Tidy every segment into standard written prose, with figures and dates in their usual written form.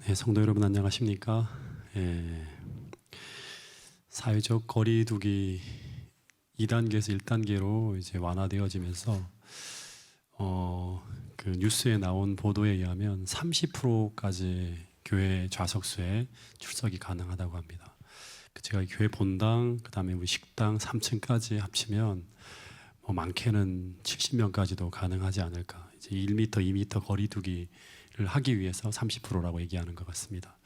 네, 성도 여러분 안녕하십니까? 예, 사회적 거리두기 2단계에서 1단계로 이제 완화되어지면서 그 뉴스에 나온 보도에 의하면 30%까지 교회 좌석수에 출석이 가능하다고 합니다. 제가 교회 본당, 그다음에 우리 식당 3층까지 합치면 많게는 70명까지도 가능하지 않을까. 이제 1m, 2m 거리두기를 하기 위해서 30%라고 얘기하는 것 같습니다.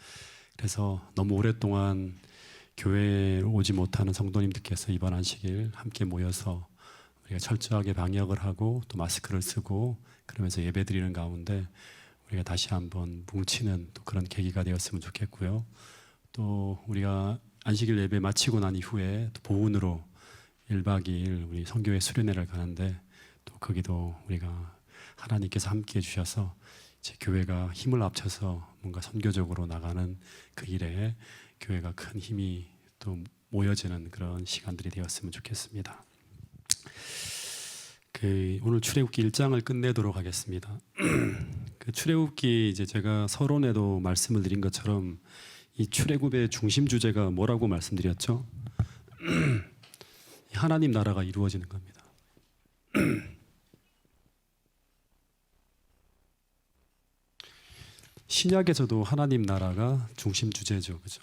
그래서 너무 오랫동안 교회에 오지 못하는 성도님들께서 이번 안식일 함께 모여서 우리가 철저하게 방역을 하고 또 마스크를 쓰고 그러면서 예배드리는 가운데 우리가 다시 한번 뭉치는 또 그런 계기가 되었으면 좋겠고요. 또 우리가 안식일 예배 마치고 난 이후에 또 보훈으로 1박 2일 우리 선교회 수련회를 가는데 또 거기도 우리가 하나님께서 함께 해주셔서 이제 교회가 힘을 합쳐서 뭔가 선교적으로 나가는 그 일에 교회가 큰 힘이 또 모여지는 그런 시간들이 되었으면 좋겠습니다. 오늘 출애굽기 1장을 끝내도록 하겠습니다. 그 출애굽기 이제 제가 서론에도 말씀을 드린 것처럼 이 출애굽의 중심 주제가 뭐라고 말씀드렸죠? 하나님 나라가 이루어지는 겁니다. 신약에서도 하나님 나라가 중심 주제죠, 그죠?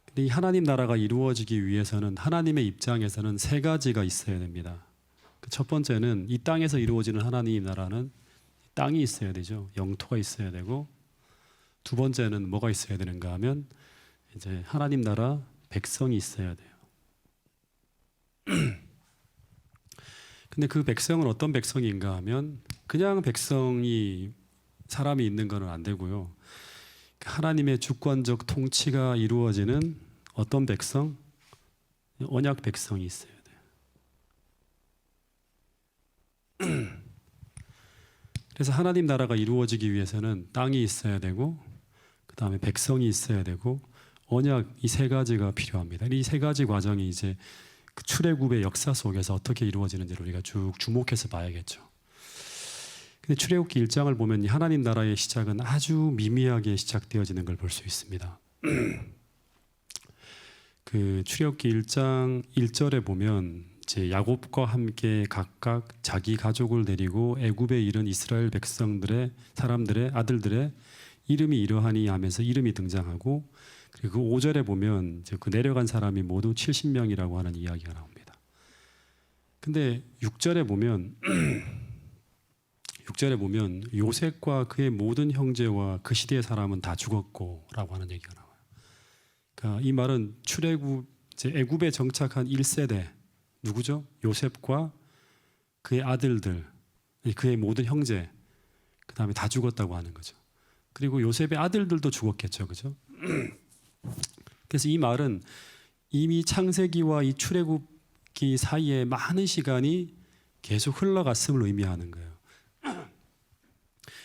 근데 이 하나님 나라가 이루어지기 위해서는 하나님의 입장에서는 세 가지가 있어야 됩니다. 첫 번째는 이 땅에서 이루어지는 하나님 나라는 땅이 있어야 되죠. 영토가 있어야 되고, 두 번째는 뭐가 있어야 되는가 하면 이제 하나님 나라 백성이 있어야 돼요. 근데 그 백성은 어떤 백성인가 하면 그냥 백성이 사람이 있는 것은 안 되고요. 하나님의 주권적 통치가 이루어지는 어떤 백성? 언약 백성이 있어야 돼요. 그래서 하나님 나라가 이루어지기 위해서는 땅이 있어야 되고, 그 다음에 백성이 있어야 되고, 언약 이 세 가지가 필요합니다. 이 세 가지 과정이 이제 그 출애굽의 역사 속에서 어떻게 이루어지는지를 우리가 쭉 주목해서 봐야겠죠. 근데 출애굽기 1장을 보면 하나님 나라의 시작은 아주 미미하게 시작되어지는 걸 볼 수 있습니다. 그 출애굽기 1장 1절에 보면 이제 야곱과 함께 각각 자기 가족을 데리고 애굽에 이른 이스라엘 백성들의 사람들의 아들들의 이름이 이러하니 하면서 이름이 등장하고, 그리고 5절에 보면 이제 그 내려간 사람이 모두 70명이라고 하는 이야기가 나옵니다. 근데 6절에 보면 요셉과 그의 모든 형제와 그 시대의 사람은 다 죽었고라고 하는 얘기가 나와요. 그러니까 이 말은 출애굽 이제 애굽에 정착한 1세대 누구죠? 요셉과 그의 아들들, 그의 모든 형제, 그 다음에 다 죽었다고 하는 거죠. 그리고 요셉의 아들들도 죽었겠죠, 그죠? 그래서 이 말은 이미 창세기와 이 출애굽기 사이에 많은 시간이 계속 흘러갔음을 의미하는 거예요.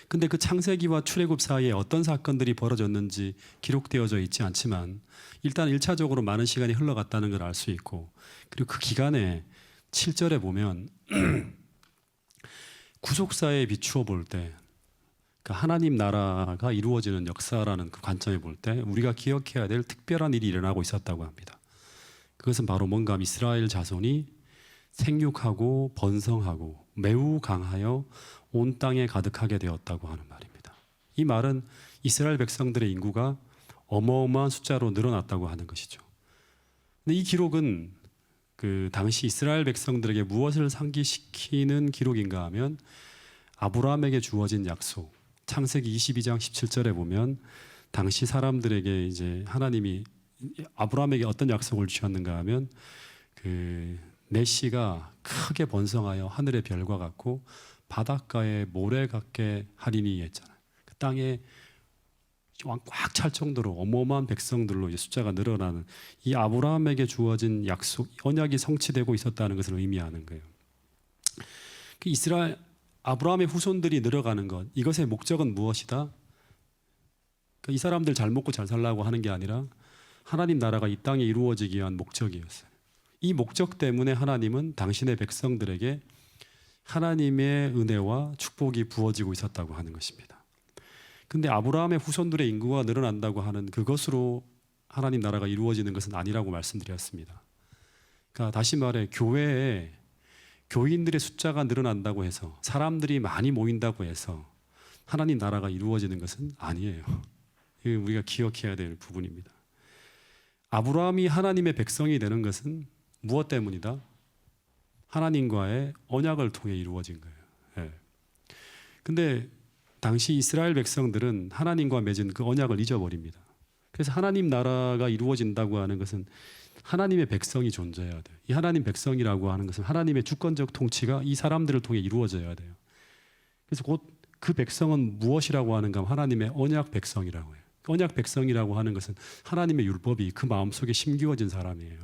근데 그 창세기와 출애굽 사이에 어떤 사건들이 벌어졌는지 기록되어져 있지 않지만 일단 1차적으로 많은 시간이 흘러갔다는 걸 알 수 있고, 그리고 그 기간에 7절에 보면 구속사에 비추어 볼 때, 그러니까 하나님 나라가 이루어지는 역사라는 그 관점에 볼 때 우리가 기억해야 될 특별한 일이 일어나고 있었다고 합니다. 그것은 바로 뭔가 이스라엘 자손이 생육하고 번성하고 매우 강하여 온 땅에 가득하게 되었다고 하는 말입니다. 이 말은 이스라엘 백성들의 인구가 어마어마한 숫자로 늘어났다고 하는 것이죠. 근데 이 기록은 그 당시 이스라엘 백성들에게 무엇을 상기시키는 기록인가 하면 아브라함에게 주어진 약속, 창세기 22장 17절에 보면 당시 사람들에게 이제 하나님이 아브라함에게 어떤 약속을 주셨는가 하면 내 씨가 크게 번성하여 하늘의 별과 같고 바닷가의 모래 같게 하리니 했잖아요. 그 땅에 꽉 찰 정도로 어마어마한 백성들로 숫자가 늘어나는 이 아브라함에게 주어진 약속, 언약이 성취되고 있었다는 것을 의미하는 거예요. 이스라엘 아브라함의 후손들이 늘어가는 것, 이것의 목적은 무엇이다? 이 사람들 잘 먹고 잘 살라고 하는 게 아니라 하나님 나라가 이 땅에 이루어지기 위한 목적이었어요. 이 목적 때문에 하나님은 당신의 백성들에게 하나님의 은혜와 축복이 부어지고 있었다고 하는 것입니다. 근데 아브라함의 후손들의 인구가 늘어난다고 하는 그것으로 하나님 나라가 이루어지는 것은 아니라고 말씀드렸습니다. 그러니까 다시 말해 교회에 교인들의 숫자가 늘어난다고 해서 사람들이 많이 모인다고 해서 하나님 나라가 이루어지는 것은 아니에요. 이게 우리가 기억해야 될 부분입니다. 아브라함이 하나님의 백성이 되는 것은 무엇 때문이다? 하나님과의 언약을 통해 이루어진 거예요. 예. 근데 당시 이스라엘 백성들은 하나님과 맺은 그 언약을 잊어버립니다. 그래서 하나님 나라가 이루어진다고 하는 것은 하나님의 백성이 존재해야 돼요. 이 하나님 백성이라고 하는 것은 하나님의 주권적 통치가 이 사람들을 통해 이루어져야 돼요. 그래서 곧 그 백성은 무엇이라고 하는가 하면 하나님의 언약 백성이라고 해요. 언약 백성이라고 하는 것은 하나님의 율법이 그 마음속에 심기워진 사람이에요.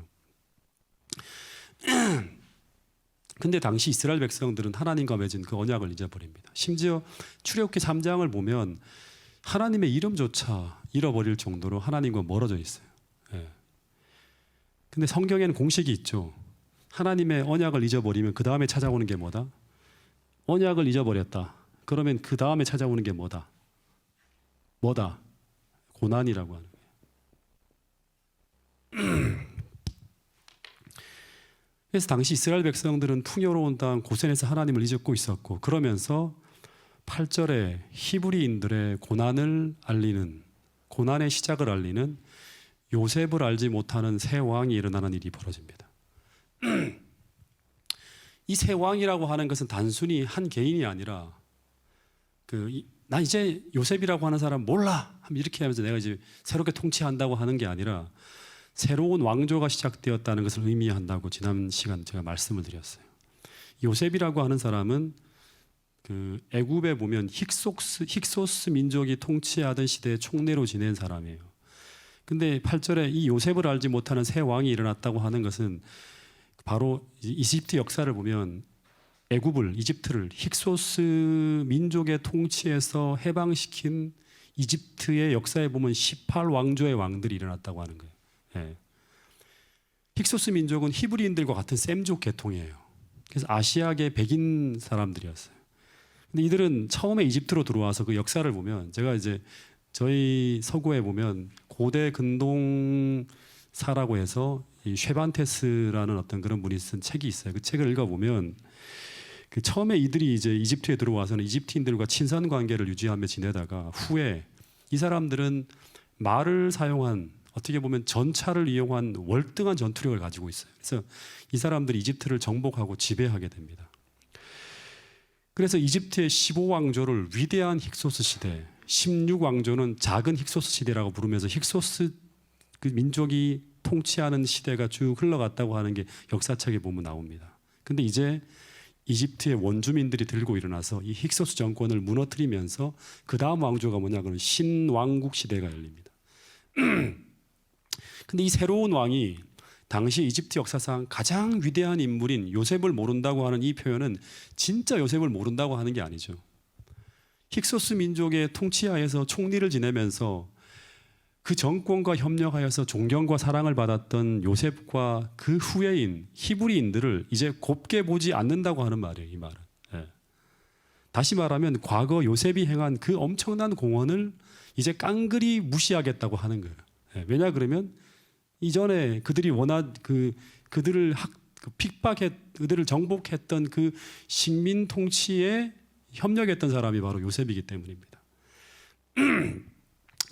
근데 당시 이스라엘 백성들은 하나님과 맺은 그 언약을 잊어버립니다. 심지어 출애굽기 3장을 보면 하나님의 이름조차 잃어버릴 정도로 하나님과 멀어져 있어요. 예. 근데 성경에는 공식이 있죠. 하나님의 언약을 잊어버리면 그 다음에 찾아오는 게 뭐다? 언약을 잊어버렸다. 그러면 그 다음에 찾아오는 게 뭐다? 뭐다? 고난이라고 하는 거예요. 그래서 당시 이스라엘 백성들은 풍요로운 땅 고센에서 하나님을 잊고 있었고, 그러면서 8절에 히브리인들의 고난을 알리는, 고난의 시작을 알리는 요셉을 알지 못하는 새 왕이 일어나는 일이 벌어집니다. 이 새 왕이라고 하는 것은 단순히 한 개인이 아니라 나 이제 요셉이라고 하는 사람 몰라 하면 이렇게 하면서 내가 이제 새롭게 통치한다고 하는 게 아니라 새로운 왕조가 시작되었다는 것을 의미한다고 지난 시간 제가 말씀을 드렸어요. 요셉이라고 하는 사람은 그 애굽에 보면 힉소스 민족이 통치하던 시대에 총리로 지낸 사람이에요. 근데 8절에 이 요셉을 알지 못하는 새 왕이 일어났다고 하는 것은 바로 이집트 역사를 보면 이집트를 힉소스 민족의 통치에서 해방시킨 이집트의 역사에 보면 18왕조의 왕들이 일어났다고 하는 거예요. 예. 힉소스 민족은 히브리인들과 같은 셈족 계통이에요. 그래서 아시아계 백인 사람들이었어요. 근데 이들은 처음에 이집트로 들어와서 그 역사를 보면, 제가 이제 저희 서구에 보면 고대 근동사라고 해서 이 쉐반테스라는 어떤 그런 분이 쓴 책이 있어요. 그 책을 읽어보면 그 처음에 이들이 이제 이집트에 들어와서는 이집트인들과 친선 관계를 유지하며 지내다가 후에 이 사람들은 말을 사용한, 어떻게 보면 전차를 이용한 월등한 전투력을 가지고 있어요. 그래서 이 사람들이 이집트를 정복하고 지배하게 됩니다. 그래서 이집트의 15왕조를 위대한 힉소스 시대, 16왕조는 작은 힉소스 시대라고 부르면서 힉소스 그 민족이 통치하는 시대가 쭉 흘러갔다고 하는 게 역사책에 보면 나옵니다. 근데 이제 이집트의 원주민들이 들고 일어나서 이 힉소스 정권을 무너뜨리면서 그 다음 왕조가 뭐냐 그러면 신왕국 시대가 열립니다. 근데 이 새로운 왕이 당시 이집트 역사상 가장 위대한 인물인 요셉을 모른다고 하는 이 표현은 진짜 요셉을 모른다고 하는 게 아니죠. 힉소스 민족의 통치하에서 총리를 지내면서 그 정권과 협력하여서 존경과 사랑을 받았던 요셉과 그 후예인 히브리인들을 이제 곱게 보지 않는다고 하는 말이에요. 이 말은. 예. 다시 말하면 과거 요셉이 행한 그 엄청난 공헌을 이제 깡그리 무시하겠다고 하는 거예요. 예. 왜냐 그러면 이전에 그들이 그들을 그들을 정복했던 그 식민 통치에 협력했던 사람이 바로 요셉이기 때문입니다.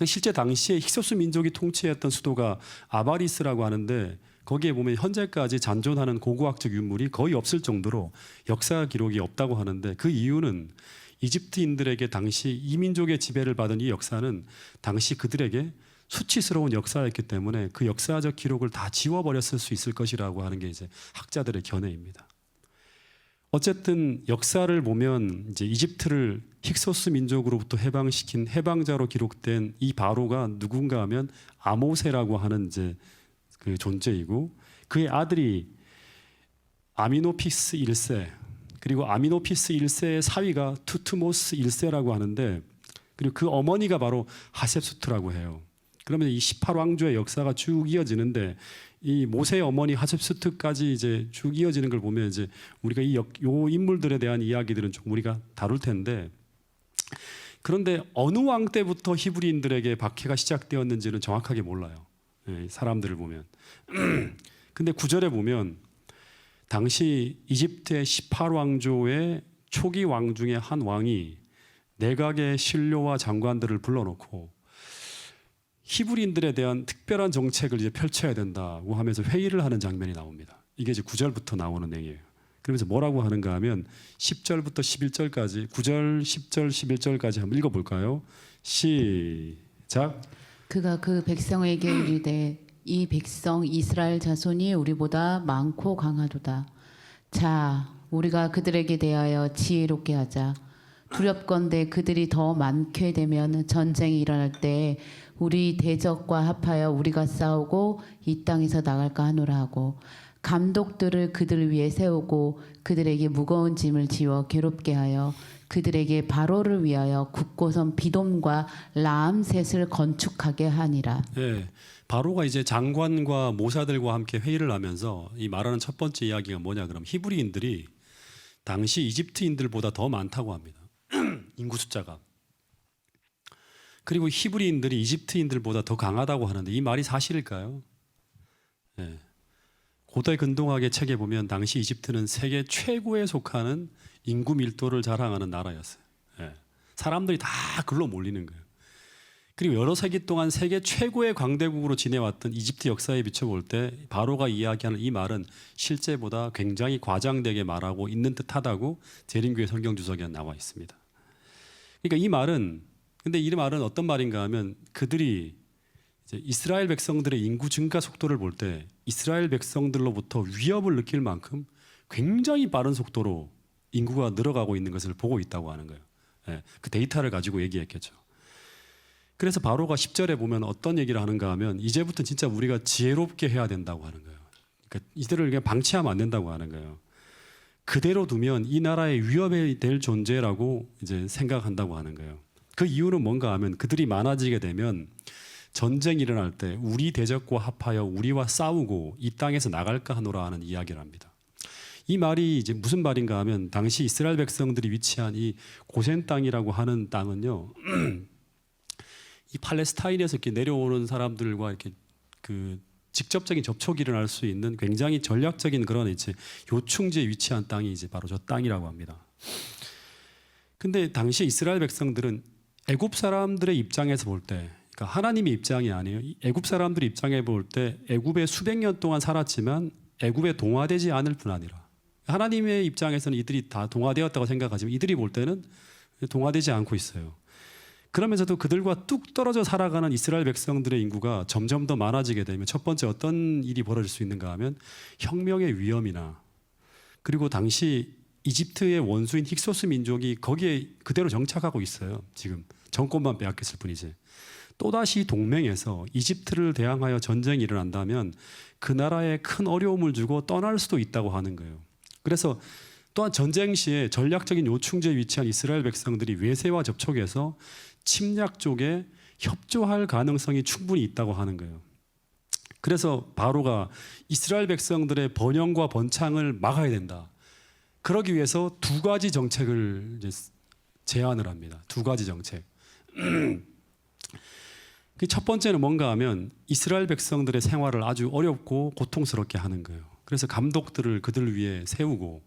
실제 당시에 힉소스 민족이 통치했던 수도가 아바리스라고 하는데, 거기에 보면 현재까지 잔존하는 고고학적 유물이 거의 없을 정도로 역사 기록이 없다고 하는데, 그 이유는 이집트인들에게 당시 이 민족의 지배를 받은 이 역사는 당시 그들에게 수치스러운 역사였기 때문에 그 역사적 기록을 다 지워버렸을 수 있을 것이라고 하는 게 이제 학자들의 견해입니다. 어쨌든 역사를 보면 이제 이집트를 힉소스 민족으로부터 해방시킨 해방자로 기록된 이 바로가 누군가 하면 아모세라고 하는 이제 그 존재이고, 그의 아들이 아미노피스 1세, 그리고 아미노피스 1세의 사위가 투트모스 1세라고 하는데, 그리고 그 어머니가 바로 하셉수트라고 해요. 그러면 이 18왕조의 역사가 쭉 이어지는데, 이 모세의 어머니 하셉수트까지 이제 쭉 이어지는 걸 보면 이제 우리가 요 인물들에 대한 이야기들은 좀 우리가 다룰 텐데, 그런데 어느 왕 때부터 히브리인들에게 박해가 시작되었는지는 정확하게 몰라요. 예, 사람들을 보면. 근데 9절에 보면 당시 이집트의 18왕조의 초기 왕 중에 한 왕이 내각의 신료와 장관들을 불러놓고 히브리인들에 대한 특별한 정책을 이제 펼쳐야 된다고 하면서 회의를 하는 장면이 나옵니다. 이게 이제 9절부터 나오는 내용이에요. 그러면서 뭐라고 하는가 하면 10절부터 11절까지 9절, 10절, 11절까지 한번 읽어볼까요? 시작. 그가 그 백성에게 이르되 이 백성 이스라엘 자손이 우리보다 많고 강하도다. 자, 우리가 그들에게 대하여 지혜롭게 하자. 두렵건대 그들이 더 많게 되면 전쟁이 일어날 때 우리 대적과 합하여 우리가 싸우고 이 땅에서 나갈까 하노라 하고 감독들을 그들 위에 세우고 그들에게 무거운 짐을 지워 괴롭게 하여 그들에게 바로를 위하여 굳고선 비돔과 라암셋을 건축하게 하니라. 예, 바로가 이제 장관과 모사들과 함께 회의를 하면서 이 말하는 첫 번째 이야기가 뭐냐 그럼 히브리인들이 당시 이집트인들보다 더 많다고 합니다. 인구 숫자가. 그리고 히브리인들이 이집트인들보다 더 강하다고 하는데 이 말이 사실일까요? 예. 고대 근동학의 책에 보면 당시 이집트는 세계 최고에 속하는 인구 밀도를 자랑하는 나라였어요. 예. 사람들이 다 글로 몰리는 거예요. 그리고 여러 세기 동안 세계 최고의 광대국으로 지내왔던 이집트 역사에 비춰볼 때 바로가 이야기하는 이 말은 실제보다 굉장히 과장되게 말하고 있는 듯하다고 재림교회 성경주석에 나와 있습니다. 그러니까 이 말은 근데 이 말은 어떤 말인가 하면 그들이 이제 이스라엘 백성들의 인구 증가 속도를 볼 때 이스라엘 백성들로부터 위협을 느낄 만큼 굉장히 빠른 속도로 인구가 늘어가고 있는 것을 보고 있다고 하는 거예요. 예, 그 데이터를 가지고 얘기했겠죠. 그래서 바로가 10절에 보면 어떤 얘기를 하는가 하면 이제부터 진짜 우리가 지혜롭게 해야 된다고 하는 거예요. 그러니까 이들을 그냥 방치하면 안 된다고 하는 거예요. 그대로 두면 이 나라의 위협이 될 존재라고 이제 생각한다고 하는 거예요. 그 이유는 뭔가 하면 그들이 많아지게 되면 전쟁이 일어날 때 우리 대적과 합하여 우리와 싸우고 이 땅에서 나갈까 하노라 하는 이야기를 합니다. 이 말이 이제 무슨 말인가 하면 당시 이스라엘 백성들이 위치한 이 고센 땅이라고 하는 땅은요. 이 팔레스타인에서 이렇게 내려오는 사람들과 이렇게 그 직접적인 접촉이 일어날 수 있는 굉장히 전략적인 그런 이제 요충지에 위치한 땅이 이제 바로 저 땅이라고 합니다. 근데 당시 이스라엘 백성들은 애굽 사람들의 입장에서 볼 때, 그러니까 하나님의 입장이 아니에요. 애굽 사람들의 입장에 볼 때 애굽에 수백 년 동안 살았지만 애굽에 동화되지 않을 뿐 아니라 하나님의 입장에서는 이들이 다 동화되었다고 생각하지만 이들이 볼 때는 동화되지 않고 있어요. 그러면서도 그들과 뚝 떨어져 살아가는 이스라엘 백성들의 인구가 점점 더 많아지게 되면 첫 번째 어떤 일이 벌어질 수 있는가 하면 혁명의 위험이나 그리고 당시 이집트의 원수인 힉소스 민족이 거기에 그대로 정착하고 있어요. 지금 정권만 빼앗겼을 뿐이지. 또다시 동맹해서 이집트를 대항하여 전쟁이 일어난다면 그 나라에 큰 어려움을 주고 떠날 수도 있다고 하는 거예요. 그래서 또한 전쟁 시에 전략적인 요충지에 위치한 이스라엘 백성들이 외세와 접촉해서 침략 쪽에 협조할 가능성이 충분히 있다고 하는 거예요. 그래서 바로가 이스라엘 백성들의 번영과 번창을 막아야 된다. 그러기 위해서 두 가지 정책을 이제 제안을 합니다. 두 가지 정책. 첫 번째는 뭔가 하면 이스라엘 백성들의 생활을 아주 어렵고 고통스럽게 하는 거예요. 그래서 감독들을 그들 위에 세우고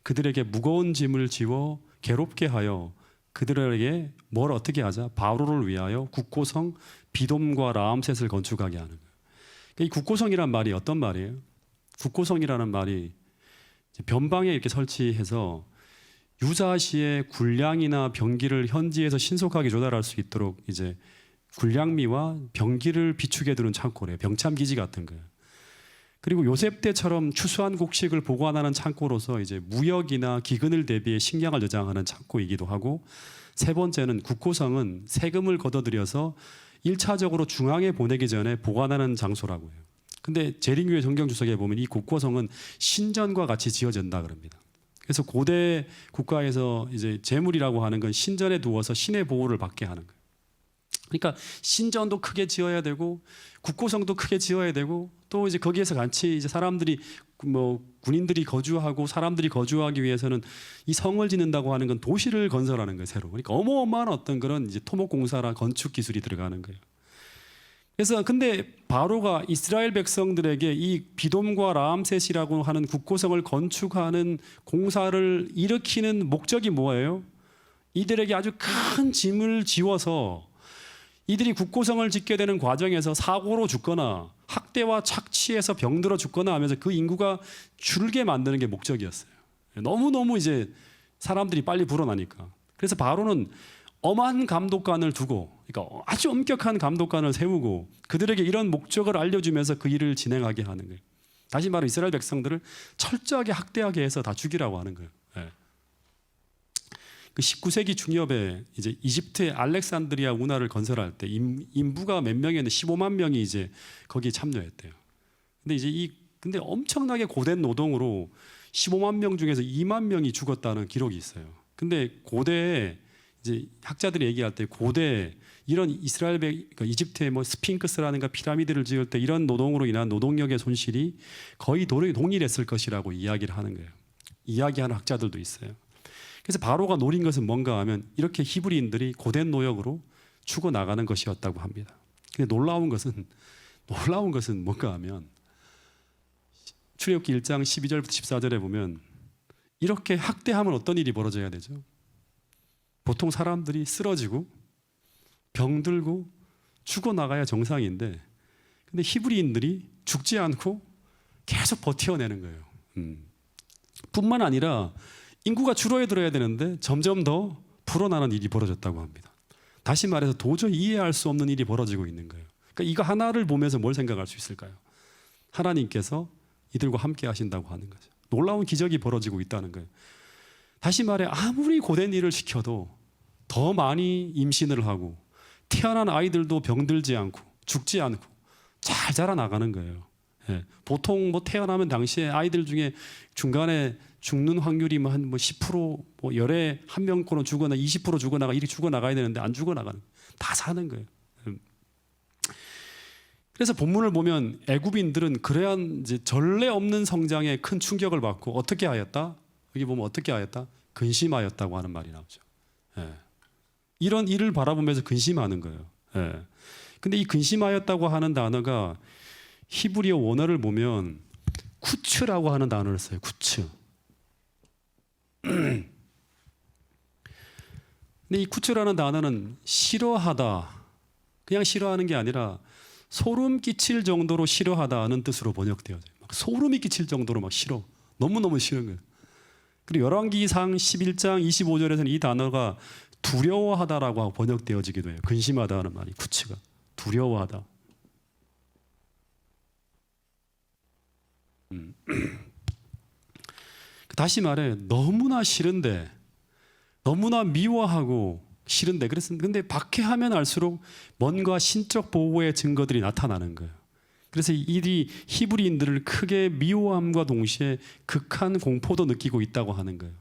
그들에게 무거운 짐을 지워 괴롭게 하여 그들에게 뭘 어떻게 하자? 바로를 위하여 굳고성 비돔과 라암셋을 건축하게 하는 거예요. 이 굳고성이란 말이 어떤 말이에요? 굳고성이라는 말이 변방에 이렇게 설치해서 유사시에 군량이나 병기를 현지에서 신속하게 조달할 수 있도록 이제 군량미와 병기를 비축해 두는 창고래요. 병참 기지 같은 거예요. 그리고 요셉 때처럼 추수한 곡식을 보관하는 창고로서 이제 무역이나 기근을 대비해 식량을 저장하는 창고이기도 하고, 세 번째는 국고성은 세금을 걷어들여서 1차적으로 중앙에 보내기 전에 보관하는 장소라고 해요. 근데 재림교회 성경 주석에 보면 이 국고성은 신전과 같이 지어진다 그럽니다. 그래서 고대 국가에서 이제 재물이라고 하는 건 신전에 두어서 신의 보호를 받게 하는 거예요. 그러니까 신전도 크게 지어야 되고 국고성도 크게 지어야 되고 또 이제 거기에서 같이 이제 사람들이 뭐 군인들이 거주하고 사람들이 거주하기 위해서는 이 성을 짓는다고 하는 건 도시를 건설하는 거예요, 새로. 그러니까 어마어마한 어떤 그런 이제 토목공사나 건축 기술이 들어가는 거예요. 그래서 근데 바로가 이스라엘 백성들에게 이 비돔과 라암셋이라고 하는 국고성을 건축하는 공사를 일으키는 목적이 뭐예요? 이들에게 아주 큰 짐을 지워서 이들이 국고성을 짓게 되는 과정에서 사고로 죽거나 학대와 착취해서 병들어 죽거나 하면서 그 인구가 줄게 만드는 게 목적이었어요. 너무너무 이제 사람들이 빨리 불어나니까. 그래서 바로는 엄한 감독관을 두고, 그러니까 아주 엄격한 감독관을 세우고 그들에게 이런 목적을 알려주면서 그 일을 진행하게 하는 거예요. 다시 말해 이스라엘 백성들을 철저하게 학대하게 해서 다 죽이라고 하는 거예요. 그 19세기 중엽에 이제 이집트의 알렉산드리아 운하를 건설할 때 인부가 몇 명이었는데 15만 명이 이제 거기에 참여했대요. 근데 이제 근데 엄청나게 고된 노동으로 15만 명 중에서 2만 명이 죽었다는 기록이 있어요. 근데 고대에 이제 학자들이 얘기할 때 고대 이런 그러니까 이집트의 뭐 스핑크스라든가 피라미드를 지을 때 이런 노동으로 인한 노동력의 손실이 거의 동일했을 것이라고 이야기를 하는 거예요. 이야기하는 학자들도 있어요. 그래서 바로가 노린 것은 뭔가 하면 이렇게 히브리인들이 고된 노역으로 죽어 나가는 것이었다고 합니다. 근데 놀라운 것은 뭔가 하면 출애굽기 1장 12절부터 14절에 보면 이렇게 학대하면 어떤 일이 벌어져야 되죠? 보통 사람들이 쓰러지고 병들고 죽어 나가야 정상인데 근데 히브리인들이 죽지 않고 계속 버텨내는 거예요. 뿐만 아니라 인구가 줄어들어야 되는데 점점 더 불어나는 일이 벌어졌다고 합니다. 다시 말해서 도저히 이해할 수 없는 일이 벌어지고 있는 거예요. 그러니까 이거 하나를 보면서 뭘 생각할 수 있을까요? 하나님께서 이들과 함께 하신다고 하는 거죠. 놀라운 기적이 벌어지고 있다는 거예요. 다시 말해 아무리 고된 일을 시켜도 더 많이 임신을 하고 태어난 아이들도 병들지 않고 죽지 않고 잘 자라나가는 거예요. 보통 뭐 태어나면 당시에 아이들 중에 중간에 죽는 확률이 한 10%, 뭐 열에 한 명꼴은 죽거나 20% 죽어나가 이렇게 죽어나가야 되는데 안 죽어나가는 다 사는 거예요. 그래서 본문을 보면 애굽인들은 그러한 이제 전례 없는 성장에 큰 충격을 받고 어떻게 하였다? 여기 보면 어떻게 하였다? 근심하였다고 하는 말이 나오죠. 이런 일을 바라보면서 근심하는 거예요. 근데 이 근심하였다고 하는 단어가 히브리어 원어를 보면 쿠츠라고 하는 단어를 써요. 쿠츠. 근데 이 쿠츠라는 단어는 싫어하다, 그냥 싫어하는 게 아니라 소름 끼칠 정도로 싫어하다는 뜻으로 번역되어져요. 막 소름이 끼칠 정도로 막 싫어, 너무너무 싫은 거예요. 그리고 열왕기상 11장 25절에서는 이 단어가 두려워하다라고 번역되어지기도 해요. 근심하다는 말이 쿠츠가 두려워하다. 다시 말해 너무나 싫은데 너무나 미워하고 싫은데 그래서 근데 박해하면 할수록 뭔가 신적 보호의 증거들이 나타나는 거예요. 그래서 이 히브리인들을 크게 미워함과 동시에 극한 공포도 느끼고 있다고 하는 거예요.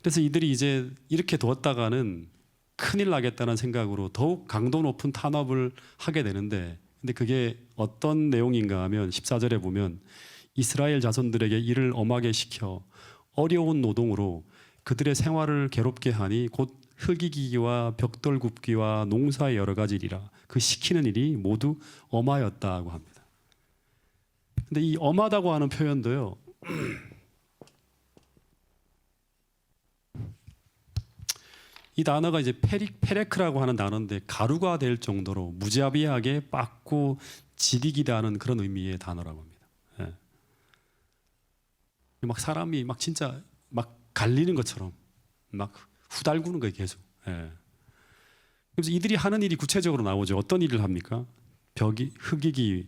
그래서 이들이 이제 이렇게 두었다가는 큰일 나겠다는 생각으로 더욱 강도 높은 탄압을 하게 되는데 근데 그게 어떤 내용인가 하면 14절에 보면 이스라엘 자손들에게 이를 엄하게 시켜 어려운 노동으로 그들의 생활을 괴롭게 하니 곧 흙이기와 벽돌 굽기와 농사의 여러 가지 일이라 그 시키는 일이 모두 엄하였다고 합니다. 근데 이 엄하다고 하는 표현도요. 이 단어가 이제 페레크라고 하는 단어인데 가루가 될 정도로 무자비하게 빻고 지리기다는 그런 의미의 단어라고 합니다. 막 사람이 막 진짜 막 갈리는 것처럼 막 후달구는 거예요, 계속. 그래서 이들이 하는 일이 구체적으로 나오죠. 어떤 일을 합니까? 흙이기,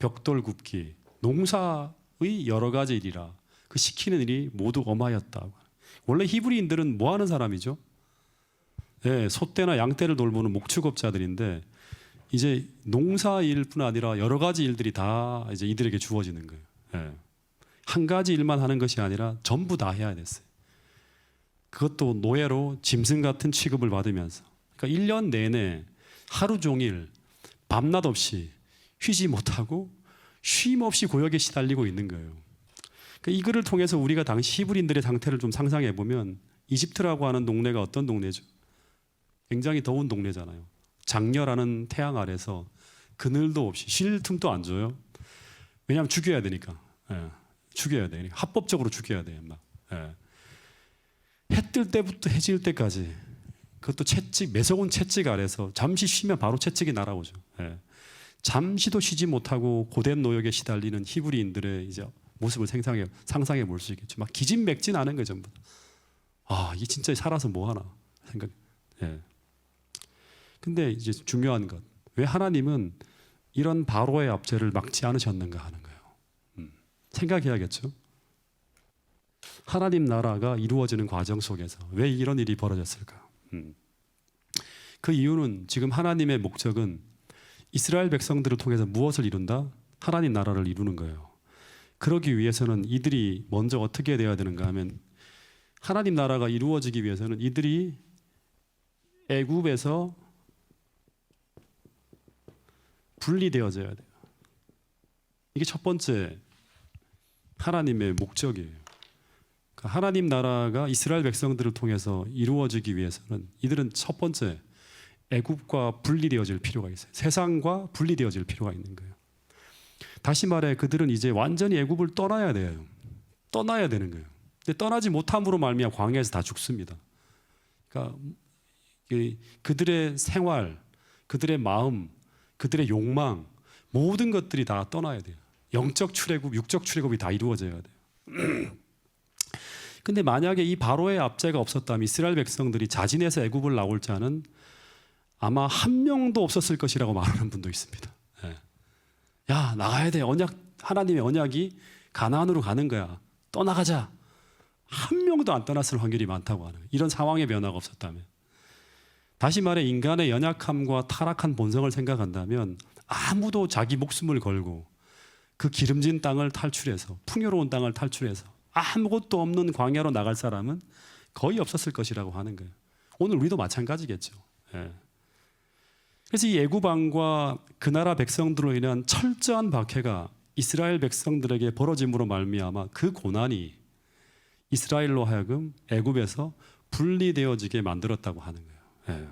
벽돌 굽기, 농사의 여러 가지 일이라 그 시키는 일이 모두 엄하였다. 원래 히브리인들은 뭐 하는 사람이죠? 소떼나 양떼를 돌보는 목축업자들인데 이제 농사 일뿐 아니라 여러 가지 일들이 다 이제 이들에게 주어지는 거예요. 한 가지 일만 하는 것이 아니라 전부 다 해야 됐어요. 그것도 노예로 짐승 같은 취급을 받으면서 그러니까 1년 내내 하루 종일 밤낮 없이 쉬지 못하고 쉼 없이 고역에 시달리고 있는 거예요. 그러니까 이 글을 통해서 우리가 당시 히브리인들의 상태를 좀 상상해 보면 이집트라고 하는 동네가 어떤 동네죠? 굉장히 더운 동네잖아요. 장렬하는 태양 아래서 그늘도 없이 쉴 틈도 안 줘요. 왜냐하면 죽여야 되니까. 예, 죽여야 돼. 합법적으로 죽여야 돼. 막. 예. 해 뜰 때부터 해질 때까지 그것도 채찍, 매서운 채찍 아래서 잠시 쉬면 바로 채찍이 날아오죠. 예. 잠시도 쉬지 못하고 고된 노역에 시달리는 히브리인들의 이제 모습을 상상해 볼 수 있겠죠. 막 기진맥진하는 거예요, 전부. 아, 이게 진짜 살아서 뭐 하나 생각. 예. 근데 이제 중요한 것, 왜 하나님은 이런 바로의 압제를 막지 않으셨는가 하는 거예요. 생각해야겠죠. 하나님 나라가 이루어지는 과정 속에서 왜 이런 일이 벌어졌을까? 그 이유는 지금 하나님의 목적은 이스라엘 백성들을 통해서 무엇을 이룬다? 하나님 나라를 이루는 거예요. 그러기 위해서는 이들이 먼저 어떻게 돼야 되는가 하면 하나님 나라가 이루어지기 위해서는 이들이 애굽에서 분리되어져야 돼요. 이게 첫 번째 하나님의 목적이에요. 그러니까 하나님 나라가 이스라엘 백성들을 통해서 이루어지기 위해서는 이들은 첫 번째 애굽과 분리되어질 필요가 있어요. 세상과 분리되어질 필요가 있는 거예요. 다시 말해 그들은 이제 완전히 애굽을 떠나야 돼요. 떠나야 되는 거예요. 근데 떠나지 못함으로 말미암아 광야에서 다 죽습니다. 그러니까 그들의 생활, 그들의 마음, 그들의 욕망 모든 것들이 다 떠나야 돼요. 영적 출애굽, 육적 출애굽이 다 이루어져야 돼요. 근데 만약에 이 바로의 압제가 없었다면 이스라엘 백성들이 자진해서 애굽을 나올 자는 아마 한 명도 없었을 것이라고 말하는 분도 있습니다. 예. 야, 나가야 돼. 하나님의 언약이 가나안으로 가는 거야. 떠나가자. 한 명도 안 떠났을 확률이 많다고 하는 거예요. 이런 상황의 변화가 없었다면. 다시 말해 인간의 연약함과 타락한 본성을 생각한다면 아무도 자기 목숨을 걸고 그 기름진 땅을 탈출해서 풍요로운 땅을 탈출해서 아무것도 없는 광야로 나갈 사람은 거의 없었을 것이라고 하는 거예요. 오늘 우리도 마찬가지겠죠. 예. 그래서 이 애굽 왕과 그 나라 백성들로 인한 철저한 박해가 이스라엘 백성들에게 벌어짐으로 말미암아 그 고난이 이스라엘로 하여금 애굽에서 분리되어지게 만들었다고 하는 거예요. 예.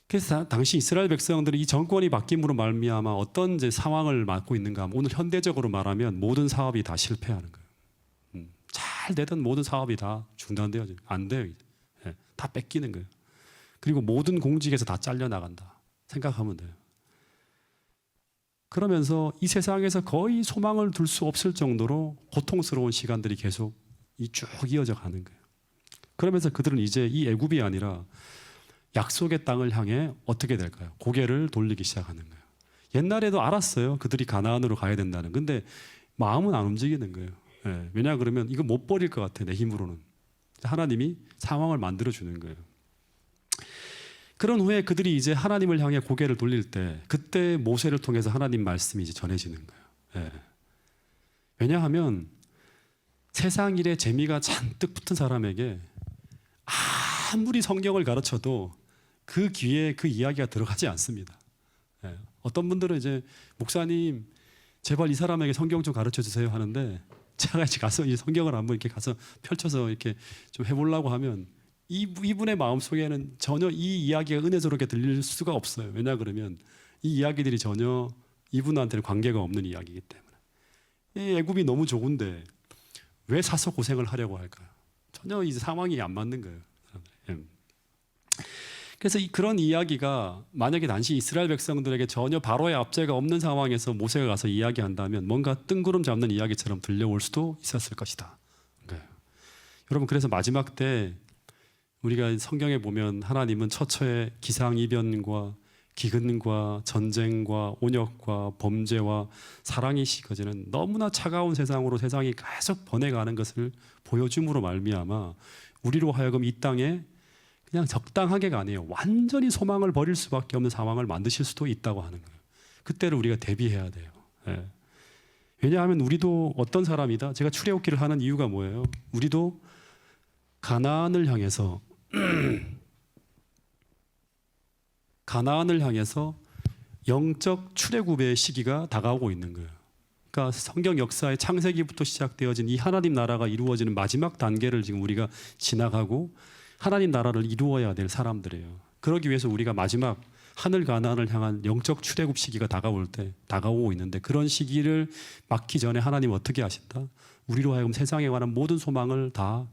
그래서 당시 이스라엘 백성들이 이 정권이 바뀜으로 말미암아 어떤 이제 상황을 맞고 있는가 하면 오늘 현대적으로 말하면 모든 사업이 다 실패하는 거예요. 잘 되던 모든 사업이 다 중단되어져 안 돼요. 예. 다 뺏기는 거예요. 그리고 모든 공직에서 다 잘려나간다 생각하면 돼요. 그러면서 이 세상에서 거의 소망을 둘 수 없을 정도로 고통스러운 시간들이 계속 쭉 이어져 가는 거예요. 그러면서 그들은 이제 이 애굽이 아니라 약속의 땅을 향해 어떻게 될까요? 고개를 돌리기 시작하는 거예요. 옛날에도 알았어요. 그들이 가나안으로 가야 된다는. 근데 마음은 안 움직이는 거예요. 예. 왜냐 그러면 이거 못 버릴 것 같아 내 힘으로는. 하나님이 상황을 만들어 주는 거예요. 그런 후에 그들이 이제 하나님을 향해 고개를 돌릴 때 그때 모세를 통해서 하나님 말씀이 이제 전해지는 거예요. 예. 왜냐하면 세상 일에 재미가 잔뜩 붙은 사람에게 아무리 성경을 가르쳐도 그 귀에 그 이야기가 들어가지 않습니다. 예. 어떤 분들은 이제 목사님 제발 이 사람에게 성경 좀 가르쳐 주세요 하는데 제가 이제 가서 이 성경을 한번 이렇게 가서 펼쳐서 이렇게 좀 해보려고 하면 이분의 마음 속에는 전혀 이 이야기가 은혜스럽게 들릴 수가 없어요. 왜냐 그러면 이 이야기들이 전혀 이분한테는 관계가 없는 이야기이기 때문에. 이 애굽이 너무 좋은데 왜 사서 고생을 하려고 할까요? 전혀 이 상황이 안 맞는 거예요. 그래서 그런 이야기가 만약에 당시 이스라엘 백성들에게 전혀 바로의 압제가 없는 상황에서 모세가 가서 이야기한다면 뭔가 뜬구름 잡는 이야기처럼 들려올 수도 있었을 것이다. 여러분 그래서 마지막 때 우리가 성경에 보면 하나님은 처처에 기상이변과 기근과 전쟁과 온역과 범죄와 사랑이 식어지는 너무나 차가운 세상으로 세상이 계속 번해가는 것을 보여줌으로 말미암아 우리로 하여금 이 땅에 그냥 적당하게가 아니에요. 완전히 소망을 버릴 수밖에 없는 상황을 만드실 수도 있다고 하는 거예요. 그때를 우리가 대비해야 돼요. 예. 왜냐하면 우리도 어떤 사람이다. 제가 출애굽기를 하는 이유가 뭐예요? 우리도 가나안을 향해서 영적 출애굽의 시기가 다가오고 있는 거예요. 그러니까 성경 역사의 창세기부터 시작되어진 이 하나님 나라가 이루어지는 마지막 단계를 지금 우리가 지나가고 하나님 나라를 이루어야 될 사람들이에요. 그러기 위해서 우리가 마지막 하늘 가나안을 향한 영적 출애굽 시기가 다가오고 있는데, 그런 시기를 막기 전에 하나님 어떻게 하신다? 우리로 하여금 세상에 관한 모든 소망을 다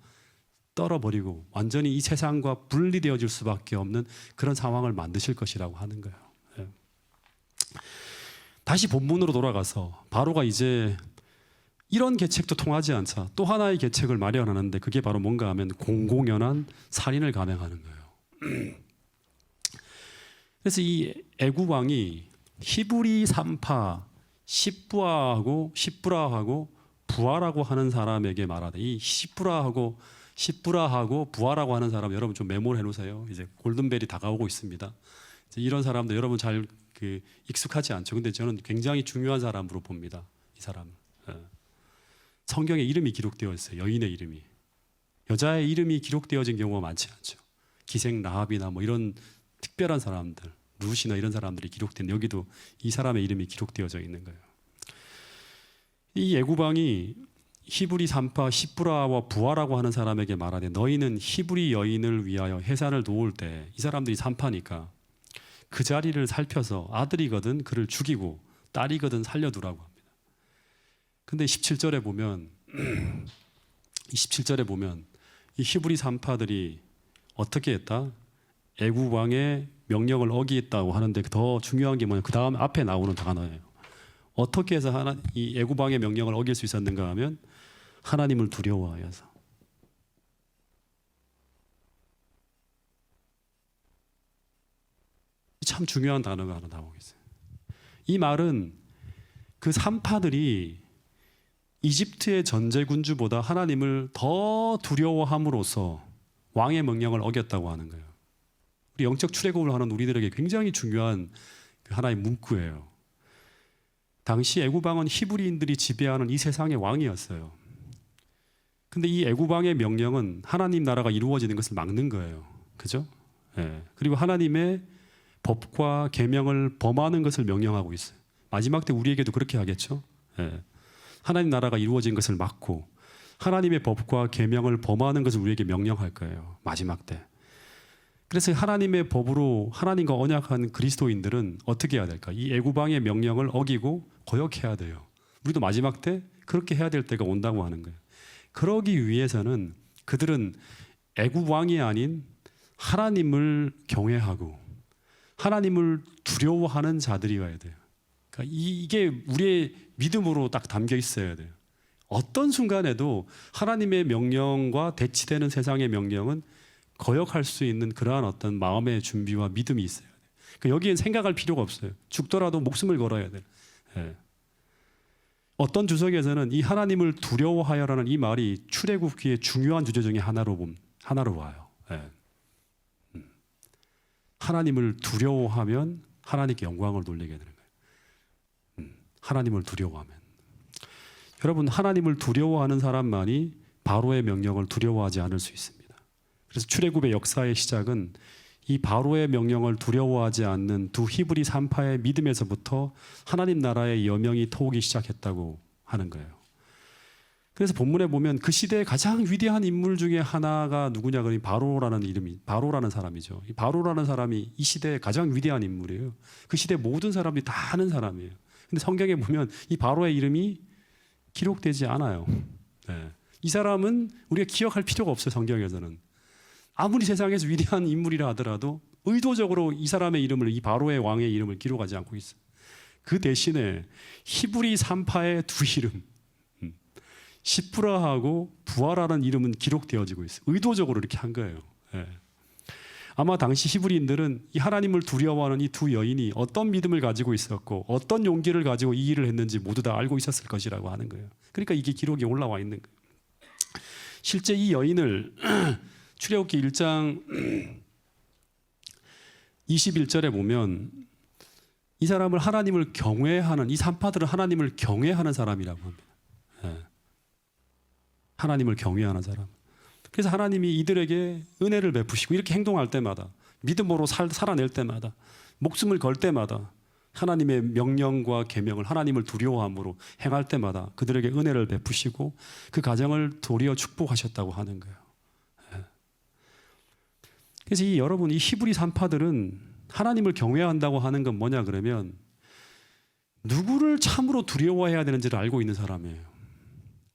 떨어버리고 완전히 이 세상과 분리되어질 수밖에 없는 그런 상황을 만드실 것이라고 하는 거예요. 예. 다시 본문으로 돌아가서 바로가 이제 이런 계책도 통하지 않자 또 하나의 계책을 마련하는데, 그게 바로 뭔가 하면 공공연한 살인을 감행하는 거예요. 그래서 이 애굽 왕이 히브리 산파 십부라하고 부하라고 하는 사람에게 말하되, 이 십부라하고 부하라고 하는 사람 여러분 좀 메모를 해놓으세요. 이제 골든벨이 다가오고 있습니다. 이제 이런 사람들 여러분 잘 익숙하지 않죠. 근데 저는 굉장히 중요한 사람으로 봅니다. 이 사람은. 성경에 이름이 기록되어 있어요. 여인의 이름이. 여자의 이름이 기록되어진 경우가 많지 않죠. 기생 라합이나 뭐 이런 특별한 사람들, 루시나 이런 사람들이 기록된, 여기도 이 사람의 이름이 기록되어져 있는 거예요. 이 애굽 왕이 히브리 산파 십부라와 부하라고 하는 사람에게 말하되, 너희는 히브리 여인을 위하여 해산을 놓을 때, 이 사람들이 산파니까 그 자리를 살펴서 아들이거든 그를 죽이고 딸이거든 살려두라고 합니다. 근데 17절에 보면 이 히브리 산파들이 어떻게 했다? 애굽 왕의 명령을 어기했다고 하는데, 더 중요한 게 뭐냐? 그 다음 앞에 나오는 단어예요. 어떻게 해서 이 애굽 왕의 명령을 어길 수 있었는가 하면 하나님을 두려워하여서. 참 중요한 단어가 하나 나오고 있어요. 이 말은 그 산파들이 이집트의 전제군주보다 하나님을 더 두려워함으로써 왕의 명령을 어겼다고 하는 거예요. 우리 영적 출애굽을 하는 우리들에게 굉장히 중요한 하나의 문구예요. 당시 애굽 왕은 히브리인들이 지배하는 이 세상의 왕이었어요. 근데 이 애굽 왕의 명령은 하나님 나라가 이루어지는 것을 막는 거예요. 그죠? 예. 그리고 하나님의 법과 계명을 범하는 것을 명령하고 있어요. 마지막 때 우리에게도 그렇게 하겠죠? 예. 하나님 나라가 이루어진 것을 막고 하나님의 법과 계명을 범하는 것을 우리에게 명령할 거예요. 마지막 때. 그래서 하나님의 법으로 하나님과 언약한 그리스도인들은 어떻게 해야 될까? 이 애굽 왕의 명령을 어기고 거역해야 돼요. 우리도 마지막 때 그렇게 해야 될 때가 온다고 하는 거예요. 그러기 위해서는 그들은 애굽 왕이 아닌 하나님을 경외하고 하나님을 두려워하는 자들이어야 돼요. 그러니까 이게 우리의 믿음으로 딱 담겨 있어야 돼요. 어떤 순간에도 하나님의 명령과 대치되는 세상의 명령은 거역할 수 있는 그러한 어떤 마음의 준비와 믿음이 있어야 돼요. 그러니까 여기엔 생각할 필요가 없어요. 죽더라도 목숨을 걸어야 돼요. 예. 어떤 주석에서는 이 하나님을 두려워하여라는 이 말이 출애굽기의 중요한 주제 중에 하나로 와요. 예. 하나님을 두려워하면 하나님께 영광을 돌리게 되는 거예요. 하나님을 두려워하면. 여러분, 하나님을 두려워하는 사람만이 바로의 명령을 두려워하지 않을 수 있습니다. 그래서 출애굽의 역사의 시작은 이 바로의 명령을 두려워하지 않는 두 히브리 산파의 믿음에서부터 하나님 나라의 여명이 터오기 시작했다고 하는 거예요. 그래서 본문에 보면 그 시대의 가장 위대한 인물 중에 하나가 누구냐 그러니 바로라는 사람이죠. 이 바로라는 사람이 이 시대의 가장 위대한 인물이에요. 그 시대 모든 사람들이 다 아는 사람이에요. 근데 성경에 보면 이 바로의 이름이 기록되지 않아요. 네. 이 사람은 우리가 기억할 필요가 없어요. 성경에서는. 아무리 세상에서 위대한 인물이라 하더라도 의도적으로 이 사람의 이름을, 이 바로의 왕의 이름을 기록하지 않고 있어요. 그 대신에 히브리 산파의 두 이름, 십부라하고 부하라는 이름은 기록되어지고 있어요. 의도적으로 이렇게 한 거예요. 예. 아마 당시 히브리인들은 이 하나님을 두려워하는 이 두 여인이 어떤 믿음을 가지고 있었고 어떤 용기를 가지고 이 일을 했는지 모두 다 알고 있었을 것이라고 하는 거예요. 그러니까 이게 기록에 올라와 있는 거예요. 실제 이 여인을 출애굽기 1장 21절에 보면 이 사람을 하나님을 경외하는, 이 산파들은 하나님을 경외하는 사람이라고 합니다. 예. 하나님을 경외하는 사람. 그래서 하나님이 이들에게 은혜를 베푸시고 이렇게 행동할 때마다, 믿음으로 살아낼 때마다, 목숨을 걸 때마다 하나님의 명령과 계명을 하나님을 두려워함으로 행할 때마다 그들에게 은혜를 베푸시고 그 가정을 도리어 축복하셨다고 하는 거예요. 예. 그래서 여러분 이 히브리 산파들은 하나님을 경외한다고 하는 건 뭐냐 그러면 누구를 참으로 두려워해야 되는지를 알고 있는 사람이에요.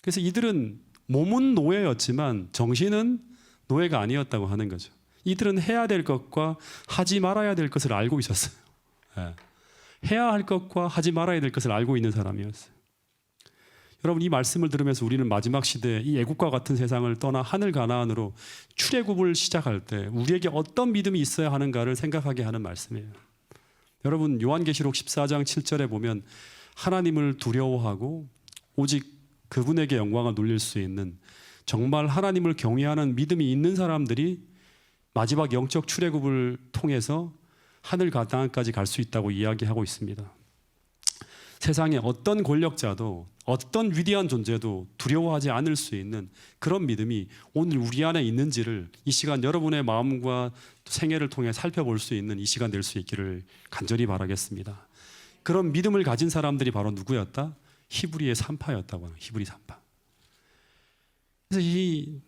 그래서 이들은 몸은 노예였지만 정신은 노예가 아니었다고 하는 거죠. 이들은 해야 될 것과 하지 말아야 될 것을 알고 있었어요. 예. 해야 할 것과 하지 말아야 될 것을 알고 있는 사람이었어요. 여러분 이 말씀을 들으면서 우리는 마지막 시대에 이 애국과 같은 세상을 떠나 하늘 가나안으로 출애굽을 시작할 때 우리에게 어떤 믿음이 있어야 하는가를 생각하게 하는 말씀이에요. 여러분 요한계시록 14장 7절에 보면 하나님을 두려워하고 오직 그분에게 영광을 돌릴 수 있는 정말 하나님을 경외하는 믿음이 있는 사람들이 마지막 영적 출애굽을 통해서 하늘 가나안까지 갈 수 있다고 이야기하고 있습니다. 세상에 어떤 권력자도 어떤 위대한 존재도 두려워하지 않을 수 있는 그런 믿음이 오늘 우리 안에 있는지를 이 시간 여러분의 마음과 생애를 통해 살펴볼 수 있는 이 시간 될 수 있기를 간절히 바라겠습니다. 그런 믿음을 가진 사람들이 바로 누구였다? 히브리의 산파였다고 하는 히브리 산파. 그래서 이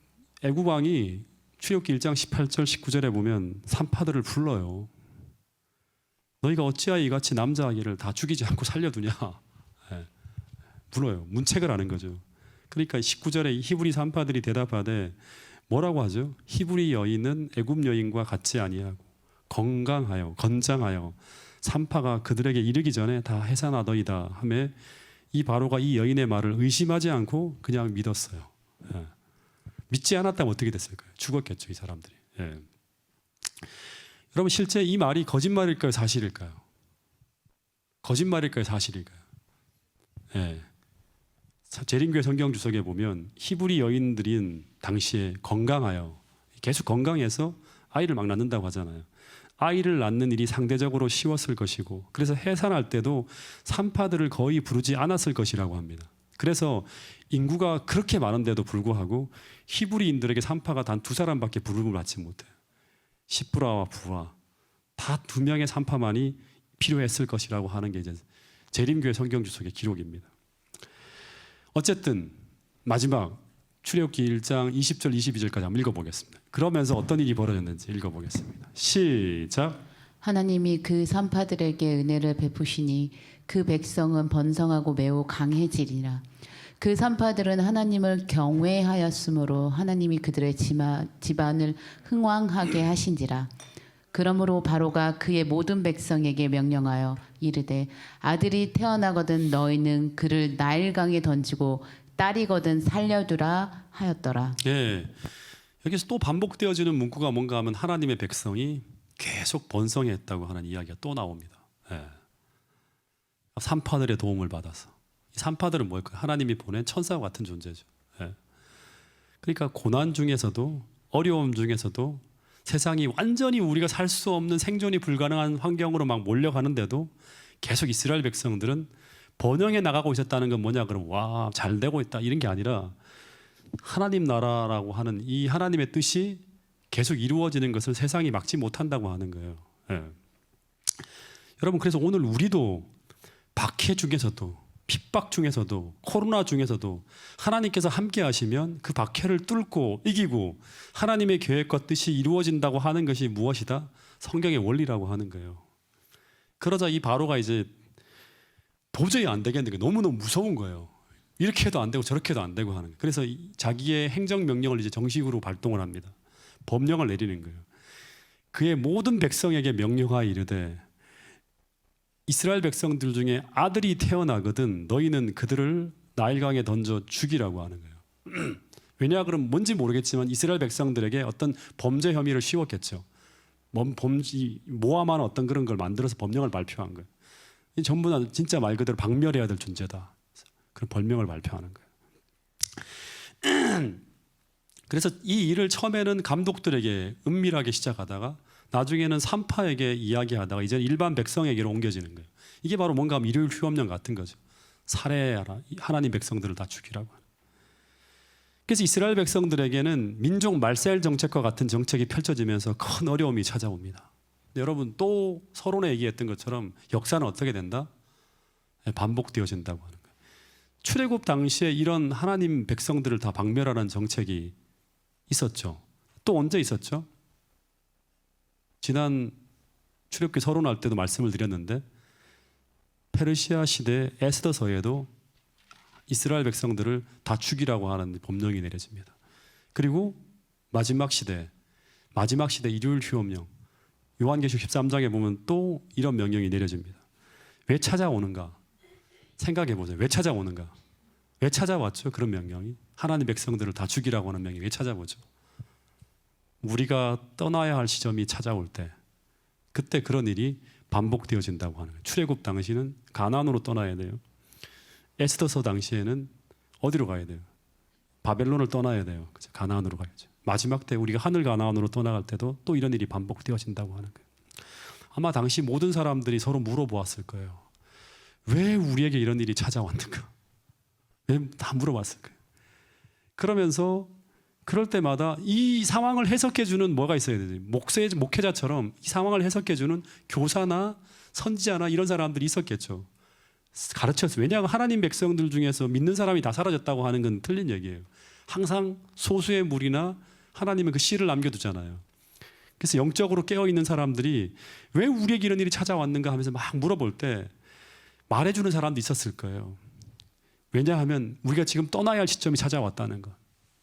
애굽 왕이 출애굽기 1장 18절 19절에 보면 산파들을 불러요. 너희가 어찌하여 이같이 남자 아기를 다 죽이지 않고 살려두냐? 예, 불러요. 문책을 하는 거죠. 그러니까 19절에 히브리 산파들이 대답하되 뭐라고 하죠? 히브리 여인은 애굽 여인과 같지 아니하고 건장하여 산파가 그들에게 이르기 전에 다 해산하더이다 하며 이 바로가 이 여인의 말을 의심하지 않고 그냥 믿었어요. 예. 믿지 않았다면 어떻게 됐을까요? 죽었겠죠, 이 사람들이. 예. 여러분 실제 이 말이 거짓말일까요, 사실일까요? 거짓말일까요, 사실일까요? 예. 재림교회 성경 주석에 보면 히브리 여인들인 당시에 건강하여 계속 건강해서 아이를 막 낳는다고 하잖아요. 아이를 낳는 일이 상대적으로 쉬웠을 것이고 그래서 해산할 때도 산파들을 거의 부르지 않았을 것이라고 합니다. 그래서 인구가 그렇게 많은데도 불구하고 히브리인들에게 산파가 단 2사람밖에 부름을 받지 못해요. 시프라와 부라 다 2명의 산파만이 필요했을 것이라고 하는 게 이제 재림교회 성경 주석의 기록입니다. 어쨌든 마지막 출애굽기 1장 20절 22절까지 한번 읽어보겠습니다. 그러면서 어떤 일이 벌어졌는지 읽어보겠습니다. 시작. 하나님이 그 산파들에게 은혜를 베푸시니 그 백성은 번성하고 매우 강해지리라. 그 산파들은 하나님을 경외하였으므로 하나님이 그들의 집안을 흥왕하게 하신지라. 그러므로 바로가 그의 모든 백성에게 명령하여 이르되 아들이 태어나거든 너희는 그를 나일강에 던지고 딸이거든 살려두라 하였더라. 예, 여기서 또 반복되어지는 문구가 뭔가 하면 하나님의 백성이 계속 번성했다고 하는 이야기가 또 나옵니다. 예. 산파들의 도움을 받아서. 이 산파들은 뭘까요? 하나님이 보낸 천사와 같은 존재죠. 예. 그러니까 고난 중에서도 어려움 중에서도 세상이 완전히 우리가 살 수 없는 생존이 불가능한 환경으로 막 몰려가는데도 계속 이스라엘 백성들은 번영해 나가고 있었다는 건 뭐냐 그러면 와, 잘 되고 있다 이런 게 아니라 하나님 나라라고 하는 이 하나님의 뜻이 계속 이루어지는 것을 세상이 막지 못한다고 하는 거예요. 예. 여러분 그래서 오늘 우리도 박해 중에서도 핍박 중에서도 코로나 중에서도 하나님께서 함께 하시면 그 박해를 뚫고 이기고 하나님의 계획과 뜻이 이루어진다고 하는 것이 무엇이다? 성경의 원리라고 하는 거예요. 그러자 이 바로가 이제 도저히 안 되겠는 게 너무너무 무서운 거예요. 이렇게 해도 안 되고 저렇게 해도 안 되고 하는 거예요. 그래서 자기의 행정명령을 이제 정식으로 발동을 합니다. 법령을 내리는 거예요. 그의 모든 백성에게 명령하여 이르되 이스라엘 백성들 중에 아들이 태어나거든 너희는 그들을 나일강에 던져 죽이라고 하는 거예요. 왜냐 그럼 뭔지 모르겠지만 이스라엘 백성들에게 어떤 범죄 혐의를 씌웠겠죠. 모함한 어떤 그런 걸 만들어서 법령을 발표한 거예요. 이 전부 다 진짜 말 그대로 박멸해야 될 존재다. 그런 벌명을 발표하는 거예요. 그래서 이 일을 처음에는 감독들에게 은밀하게 시작하다가 나중에는 산파에게 이야기하다가 이제 일반 백성에게로 옮겨지는 거예요. 이게 바로 뭔가 일요일 휴업령 같은 거죠. 살해하라. 하나님 백성들을 다 죽이라고 하는. 그래서 이스라엘 백성들에게는 민족 말세일 정책과 같은 정책이 펼쳐지면서 큰 어려움이 찾아옵니다. 근데 여러분 또 서론에 얘기했던 것처럼 역사는 어떻게 된다? 반복되어진다고 하는 거예요. 출애굽 당시에 이런 하나님 백성들을 다 박멸하는 정책이 있었죠. 또 언제 있었죠? 지난 출애굽기 서론할 때도 말씀을 드렸는데 페르시아 시대 에스더서에도 이스라엘 백성들을 다 죽이라고 하는 법령이 내려집니다. 그리고 마지막 시대 일요일 휴업령 요한계시록 13장에 보면 또 이런 명령이 내려집니다. 왜 찾아오는가? 생각해 보세요. 왜 찾아오는가? 왜 찾아왔죠? 그런 명령이 하나님 백성들을 다 죽이라고 하는 명령이 왜 찾아오죠? 우리가 떠나야 할 시점이 찾아올 때 그때 그런 일이 반복되어진다고 하는 거예요. 출애굽 당시는 가나안으로 떠나야 돼요. 에스더서 당시에는 어디로 가야 돼요? 바벨론을 떠나야 돼요. 그죠? 가나안으로 가야죠. 마지막 때 우리가 하늘 가나안으로 떠나갈 때도 또 이런 일이 반복되어진다고 하는 거예요. 아마 당시 모든 사람들이 서로 물어보았을 거예요. 왜 우리에게 이런 일이 찾아왔는가? 왜 다 물어봤을 거예요. 그러면서 그럴 때마다 이 상황을 해석해주는 뭐가 있어야 되지? 목회자처럼 이 상황을 해석해주는 교사나 선지자나 이런 사람들이 있었겠죠. 가르쳤어요. 왜냐하면 하나님 백성들 중에서 믿는 사람이 다 사라졌다고 하는 건 틀린 얘기예요. 항상 소수의 무리나 하나님은 그 씨를 남겨두잖아요. 그래서 영적으로 깨어있는 사람들이 왜 우리에게 이런 일이 찾아왔는가 하면서 막 물어볼 때 말해주는 사람도 있었을 거예요. 왜냐하면 우리가 지금 떠나야 할 시점이 찾아왔다는 거.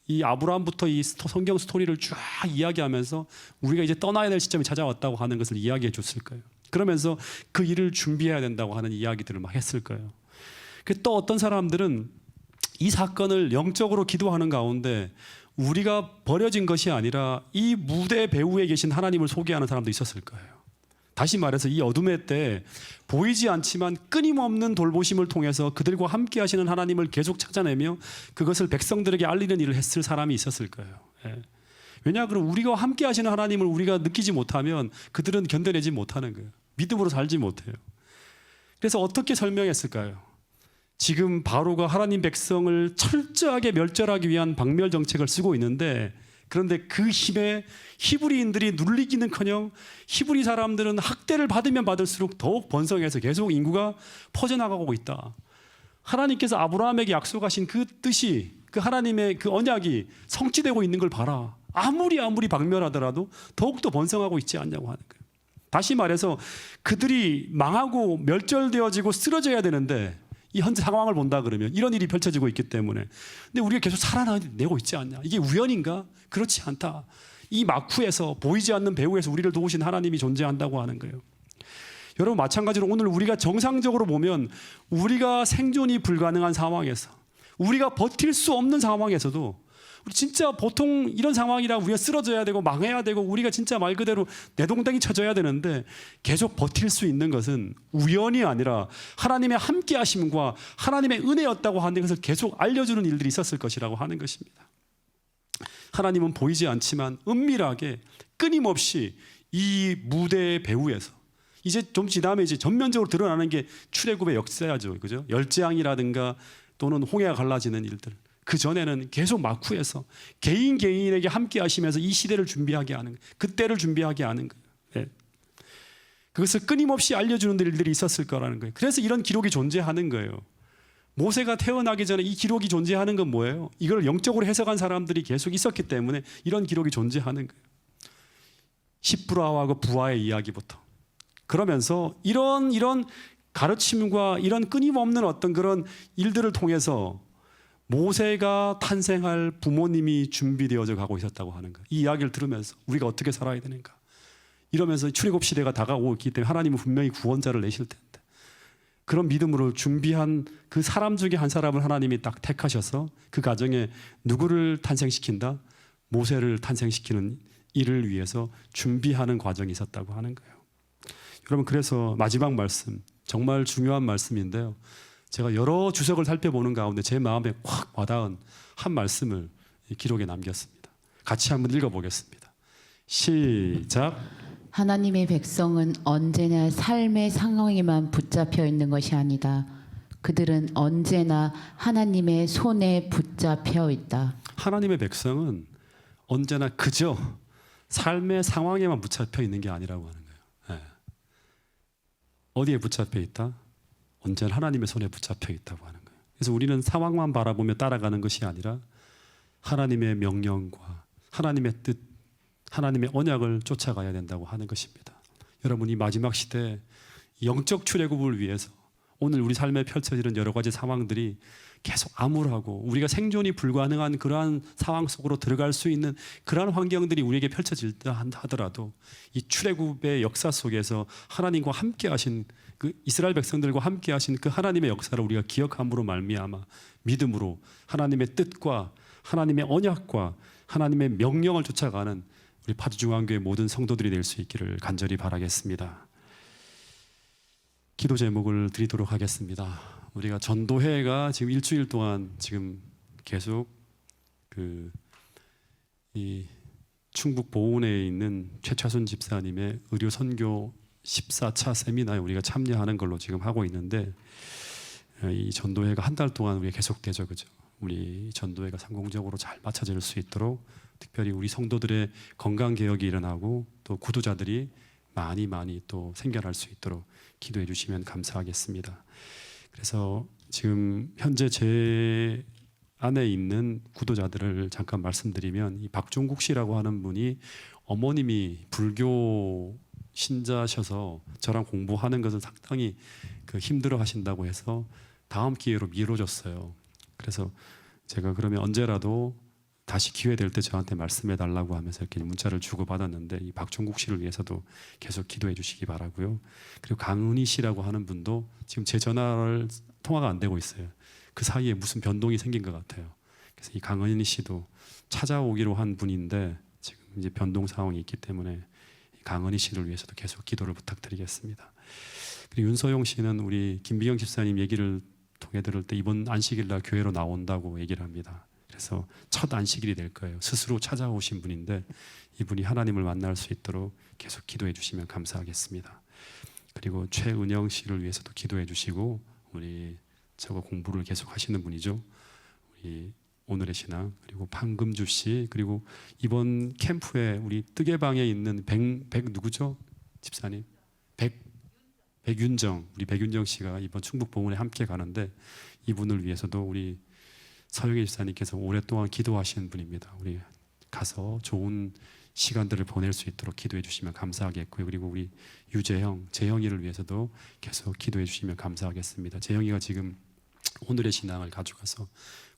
이 아브라함부터 이 성경 스토리를 쫙 이야기하면서 우리가 이제 떠나야 될 시점이 찾아왔다고 하는 것을 이야기해 줬을 거예요. 그러면서 그 일을 준비해야 된다고 하는 이야기들을 막 했을 거예요. 또 어떤 사람들은 이 사건을 영적으로 기도하는 가운데 우리가 버려진 것이 아니라 이 무대 배후에 계신 하나님을 소개하는 사람도 있었을 거예요. 다시 말해서 이 어둠의 때 보이지 않지만 끊임없는 돌보심을 통해서 그들과 함께 하시는 하나님을 계속 찾아내며 그것을 백성들에게 알리는 일을 했을 사람이 있었을 거예요. 왜냐 그럼 우리가 함께 하시는 하나님을 우리가 느끼지 못하면 그들은 견뎌내지 못하는 거예요. 믿음으로 살지 못해요. 그래서 어떻게 설명했을까요? 지금 바로가 하나님 백성을 철저하게 멸절하기 위한 박멸 정책을 쓰고 있는데 그런데 그 힘에 히브리인들이 눌리기는커녕 히브리 사람들은 학대를 받으면 받을수록 더욱 번성해서 계속 인구가 퍼져나가고 있다. 하나님께서 아브라함에게 약속하신 그 뜻이 그 하나님의 그 언약이 성취되고 있는 걸 봐라. 아무리 박멸하더라도 더욱더 번성하고 있지 않냐고 하는 거예요. 다시 말해서 그들이 망하고 멸절되어지고 쓰러져야 되는데 이 현재 상황을 본다 그러면 이런 일이 펼쳐지고 있기 때문에 근데 우리가 계속 살아내고 있지 않냐. 이게 우연인가? 그렇지 않다. 이 마쿠에서 보이지 않는 배후에서 우리를 도우신 하나님이 존재한다고 하는 거예요. 여러분 마찬가지로 오늘 우리가 정상적으로 보면 우리가 생존이 불가능한 상황에서 우리가 버틸 수 없는 상황에서도 우리 진짜 보통 이런 상황이라 우리가 쓰러져야 되고 망해야 되고 우리가 진짜 말 그대로 내동댕이 쳐져야 되는데 계속 버틸 수 있는 것은 우연이 아니라 하나님의 함께 하심과 하나님의 은혜였다고 하는 것을 계속 알려주는 일들이 있었을 것이라고 하는 것입니다. 하나님은 보이지 않지만 은밀하게 끊임없이 이 무대의 배후에서 이제 좀 지나면 이제 전면적으로 드러나는 게 출애굽의 역사죠. 그죠? 열재앙이라든가 또는 홍해가 갈라지는 일들. 그 전에는 계속 마쿠에서 개인에게 함께 하시면서 이 시대를 준비하게 하는 거예요. 그때를 준비하게 하는 거예요. 네. 그것을 끊임없이 알려주는 일들이 있었을 거라는 거예요. 그래서 이런 기록이 존재하는 거예요. 모세가 태어나기 전에 이 기록이 존재하는 건 뭐예요? 이걸 영적으로 해석한 사람들이 계속 있었기 때문에 이런 기록이 존재하는 거예요. 십브라하고 부하의 이야기부터 그러면서 이런 가르침과 이런 끊임없는 어떤 그런 일들을 통해서 모세가 탄생할 부모님이 준비되어져 가고 있었다고 하는 거예요. 이 이야기를 들으면서 우리가 어떻게 살아야 되는가 이러면서 출애굽 시대가 다가오고 있기 때문에 하나님은 분명히 구원자를 내실 텐데 그런 믿음으로 준비한 그 사람 중에 한 사람을 하나님이 딱 택하셔서 그 가정에 누구를 탄생시킨다? 모세를 탄생시키는 일을 위해서 준비하는 과정이 있었다고 하는 거예요. 여러분 그래서 마지막 말씀 정말 중요한 말씀인데요. 제가 여러 주석을 살펴보는 가운데 제 마음에 확 와닿은 한 말씀을 기록에 남겼습니다. 같이 한번 읽어보겠습니다. 시작. 하나님의 백성은 언제나 삶의 상황에만 붙잡혀 있는 것이 아니다. 그들은 언제나 하나님의 손에 붙잡혀 있다. 하나님의 백성은 언제나 그저 삶의 상황에만 붙잡혀 있는 게 아니라고 하는 거예요. 어디에 붙잡혀 있다? 언제나 하나님의 손에 붙잡혀 있다고 하는 거예요. 그래서 우리는 상황만 바라보며 따라가는 것이 아니라 하나님의 명령과 하나님의 뜻, 하나님의 언약을 쫓아가야 된다고 하는 것입니다. 여러분, 이 마지막 시대 영적 출애굽을 위해서 오늘 우리 삶에 펼쳐지는 여러 가지 상황들이 계속 암울하고 우리가 생존이 불가능한 그러한 상황 속으로 들어갈 수 있는 그러한 환경들이 우리에게 펼쳐질다 하더라도 이 출애굽의 역사 속에서 하나님과 함께 하신 그 이스라엘 백성들과 함께 하신 그 하나님의 역사를 우리가 기억함으로 말미암아 믿음으로 하나님의 뜻과 하나님의 언약과 하나님의 명령을 쫓아가는 우리 파주중앙교회 모든 성도들이 될 수 있기를 간절히 바라겠습니다. 기도 제목을 드리도록 하겠습니다. 우리가 전도회가 지금 일주일 동안 지금 계속 이 충북 보은에 있는 최차순 집사님의 의료 선교 14차 세미나에 우리가 참여하는 걸로 지금 하고 있는데, 이 전도회가 한 달 동안 우리가 계속되죠, 그죠? 우리 전도회가 성공적으로 잘 마쳐질 수 있도록 특별히 우리 성도들의 건강 개혁이 일어나고 또 구도자들이 많이 또 생겨날 수 있도록 기도해 주시면 감사하겠습니다. 그래서 지금 현재 제 안에 있는 구도자들을 잠깐 말씀드리면, 이 박종국 씨라고 하는 분이 어머님이 불교 신자셔서 저랑 공부하는 것을 상당히 힘들어 하신다고 해서 다음 기회로 미뤄졌어요. 그래서 제가 그러면 언제라도 다시 기회 될 때 저한테 말씀해 달라고 하면서 이렇게 문자를 주고 받았는데, 이 박종국 씨를 위해서도 계속 기도해 주시기 바라고요. 그리고 강은희 씨라고 하는 분도 지금 제 전화를 통화가 안 되고 있어요. 그 사이에 무슨 변동이 생긴 것 같아요. 그래서 이 강은희 씨도 찾아오기로 한 분인데 지금 이제 변동 상황이 있기 때문에 강은희 씨를 위해서도 계속 기도를 부탁드리겠습니다. 그리고 윤서용 씨는 우리 김비경 집사님 얘기를 통해 들을 때 이번 안식일 날 교회로 나온다고 얘기를 합니다. 그래서 첫 안식일이 될 거예요. 스스로 찾아오신 분인데 이분이 하나님을 만날 수 있도록 계속 기도해 주시면 감사하겠습니다. 그리고 최은영 씨를 위해서도 기도해 주시고, 우리 저거 공부를 계속 하시는 분이죠. 우리 오늘의 신앙, 그리고 판금주 씨, 그리고 이번 캠프에 우리 뜨개방에 있는 백 누구죠? 집사님? 백윤정, 우리 백윤정 씨가 이번 충북 봉헌에 함께 가는데 이분을 위해서도 우리 서영희 집사님께서 오랫동안 기도하시는 분입니다. 우리 가서 좋은 시간들을 보낼 수 있도록 기도해 주시면 감사하겠고요. 그리고 우리 유재형, 재형이를 위해서도 계속 기도해 주시면 감사하겠습니다. 재형이가 지금 오늘의 신앙을 가져가서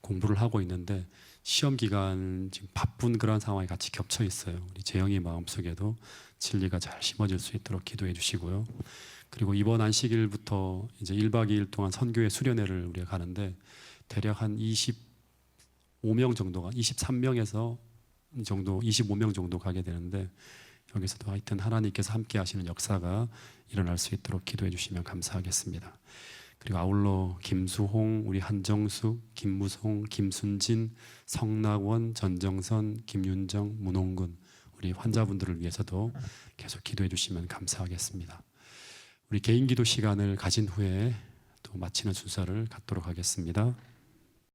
공부를 하고 있는데 시험 기간 지금 바쁜 그런 상황이 같이 겹쳐 있어요. 우리 재형이 마음속에도 진리가 잘 심어질 수 있도록 기도해 주시고요. 그리고 이번 안식일부터 이제 1박 2일 동안 선교회 수련회를 우리가 가는데 대략 한 25명 정도가 23명에서 정도 25명 정도 가게 되는데, 여기서도 하여튼 하나님께서 함께 하시는 역사가 일어날 수 있도록 기도해 주시면 감사하겠습니다. 그리고 아울러 김수홍, 우리 한정수, 김무송, 김순진, 성낙원, 전정선, 김윤정, 문홍근 우리 환자분들을 위해서도 계속 기도해 주시면 감사하겠습니다. 우리 개인 기도 시간을 가진 후에 또 마치는 순서를 갖도록 하겠습니다.